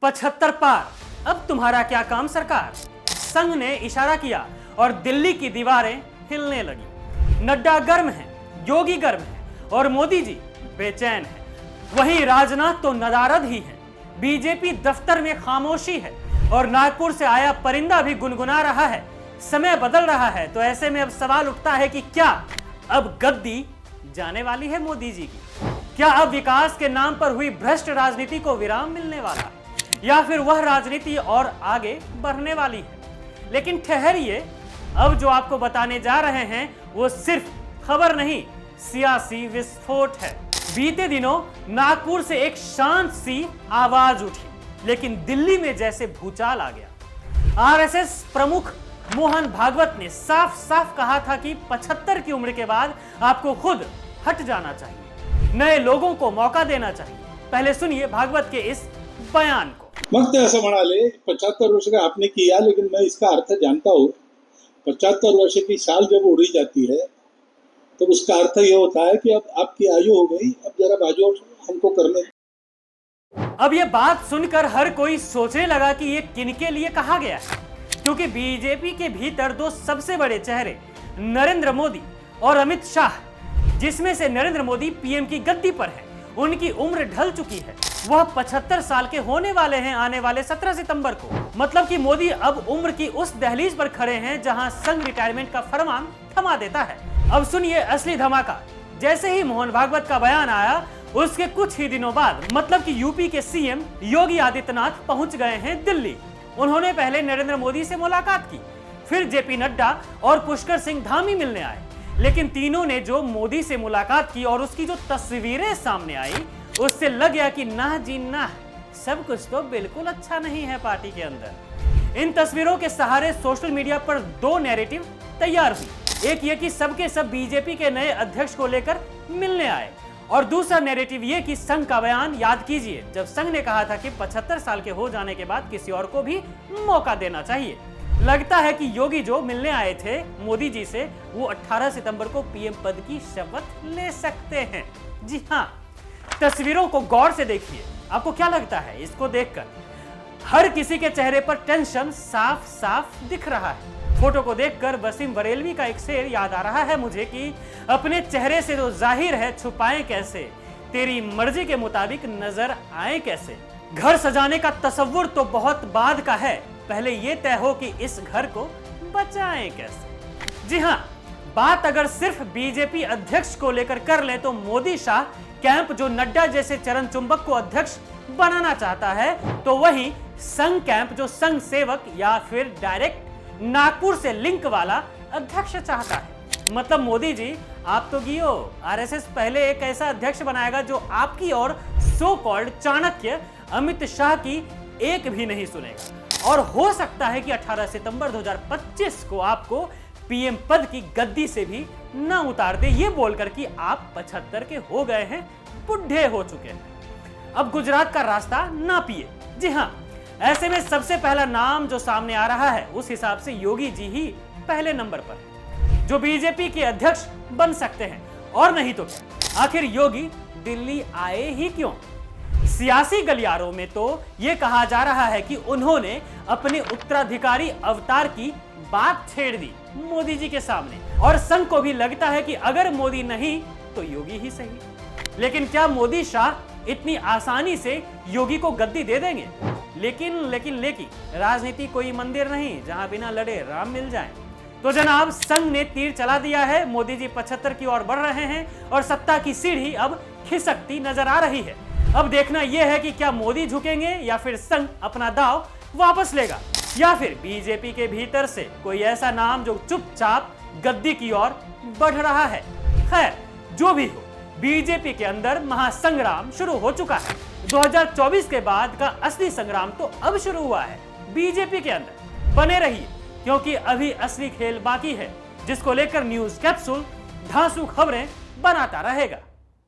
75 पार, अब तुम्हारा क्या काम सरकार। संघ ने इशारा किया और दिल्ली की दीवारें हिलने लगी। नड्डा गर्म है, योगी गर्म है और मोदी जी बेचैन है। वहीं राजनाथ तो नदारद ही है। बीजेपी दफ्तर में खामोशी है और नागपुर से आया परिंदा भी गुनगुना रहा है। समय बदल रहा है, तो ऐसे में अब सवाल उठता है कि क्या अब गद्दी जाने वाली है मोदी जी की? क्या अब विकास के नाम पर हुई भ्रष्ट राजनीति को विराम मिलने वाला है, या फिर वह राजनीति और आगे बढ़ने वाली है? लेकिन ठहरिए, अब जो आपको बताने जा रहे हैं वो सिर्फ खबर नहीं, सियासी विस्फोट है। बीते दिनों नागपुर से एक शांत सी आवाज उठी, लेकिन दिल्ली में जैसे भूचाल आ गया। आरएसएस प्रमुख मोहन भागवत ने साफ साफ कहा था कि 75 की उम्र के बाद आपको खुद हट जाना चाहिए, नए लोगों को मौका देना चाहिए। पहले सुनिए भागवत के इस बयान को। मग ते असं म्हणाले 75 वर्ष का आपने किया, लेकिन मैं इसका अर्थ जानता हूँ। 75 वर्ष की साल जब उड़ी जाती है तो उसका अर्थ ये होता है कि अब आपकी आयु हो गई, अब जरा बाजू हमको करने। अब ये बात सुनकर हर कोई सोचने लगा कि ये किनके लिए कहा गया है, क्योंकि बीजेपी के भीतर दो सबसे बड़े चेहरे नरेंद्र मोदी और अमित शाह, जिसमें से नरेंद्र मोदी पीएम की गद्दी पर है, उनकी उम्र ढल चुकी है। वह 75 साल के होने वाले हैं आने वाले 17 सितंबर को। मतलब कि मोदी अब उम्र की उस दहलीज पर खड़े हैं जहां संघ रिटायरमेंट का फरमान थमा देता है। अब सुनिए असली धमाका। जैसे ही मोहन भागवत का बयान आया, उसके कुछ ही दिनों बाद मतलब कि यूपी के सीएम योगी आदित्यनाथ पहुंच गए हैं दिल्ली। उन्होंने पहले नरेंद्र मोदी से मुलाकात की, फिर जेपी नड्डा और पुष्कर सिंह धामी मिलने आए। लेकिन तीनों ने जो मोदी से मुलाकात की और उसकी जो तस्वीरें सामने आई, उससे लग गया कि ना जी ना, सब कुछ तो बिल्कुल अच्छा नहीं है पार्टी के अंदर। इन तस्वीरों के सहारे सोशल मीडिया पर दो नैरेटिव तैयार हुई। एक ये कि सबके सब बीजेपी के नए अध्यक्ष को लेकर मिलने आए, और दूसरा नैरेटिव ये कि संघ का बयान याद कीजिए, जब संघ ने कहा था कि 75 साल के हो जाने के बाद किसी और को भी मौका देना चाहिए। लगता है कि योगी जो मिलने आए थे मोदी जी से, वो 18 सितंबर को पीएम पद की शपथ ले सकते हैं। जी हाँ, तस्वीरों को गौर से देखिए। आपको क्या लगता है इसको देखकर? हर किसी के चेहरे पर टेंशन साफ साफ दिख रहा है। फोटो को देखकर वसीम बरेलवी का एक शेर याद आ रहा है मुझे कि अपने चेहरे से जो जाहिर है छुपाएं कैसे, तेरी मर्जी के मुताबिक नजर आए कैसे। घर सजाने का तस्वुर तो बहुत बाद का है, पहले ये तय हो कि इस घर को बचाएं कैसे। जी हाँ, बात अगर सिर्फ बीजेपी अध्यक्ष को लेकर कर ले तो मोदी शाह कैंप जो नड्डा जैसे चरण चुंबक को अध्यक्ष बनाना चाहता है, तो वही संघ कैंप जो संघ सेवक या फिर डायरेक्ट नागपुर से लिंक वाला अध्यक्ष चाहता है। मतलब मोदी जी आप तो गियो, आरएसएस पहले एक ऐसा अध्यक्ष बनाएगा जो आपकी और सो कॉल्ड चाणक्य अमित शाह की एक भी नहीं सुनेगा, और हो सकता है कि 18 सितंबर 2025 को आपको पीएम पद की गद्दी से भी न उतार दे, ये बोलकर कि आप 75 के हो गए हैं, बुढ़े हो चुके हैं, अब गुजरात का रास्ता ना पिए। जी हाँ, ऐसे में सबसे पहला नाम जो सामने आ रहा है उस हिसाब से योगी जी ही पहले नंबर पर है, जो बीजेपी के अध्यक्ष बन सकते हैं। और नहीं तो क्या, आखिर योगी दिल्ली आए ही क्यों? सियासी गलियारों में तो यह कहा जा रहा है कि उन्होंने अपने उत्तराधिकारी अवतार की बात छेड़ दी मोदी जी के सामने, और संघ को भी लगता है कि अगर मोदी नहीं तो योगी ही सही। लेकिन क्या मोदी शाह इतनी आसानी से योगी को गद्दी दे देंगे? लेकिन राजनीति कोई मंदिर नहीं जहां बिना लड़े राम मिल जाए। तो जनाब, संघ ने तीर चला दिया है, मोदी जी 75 की ओर बढ़ रहे हैं और सत्ता की सीढ़ी अब खिसकती नजर आ रही है। अब देखना यह है कि क्या मोदी झुकेंगे या फिर संघ अपना दाव वापस लेगा, या फिर बीजेपी के भीतर से कोई ऐसा नाम जो चुपचाप गद्दी की ओर बढ़ रहा है। खैर, जो भी हो, बीजेपी के अंदर महासंग्राम शुरू हो चुका है। 2024 के बाद का असली संग्राम तो अब शुरू हुआ है बीजेपी के अंदर। बने रहिए, क्योंकि अभी असली खेल बाकी है, जिसको लेकर न्यूज कैप्सूल धांसू खबरें बनाता रहेगा।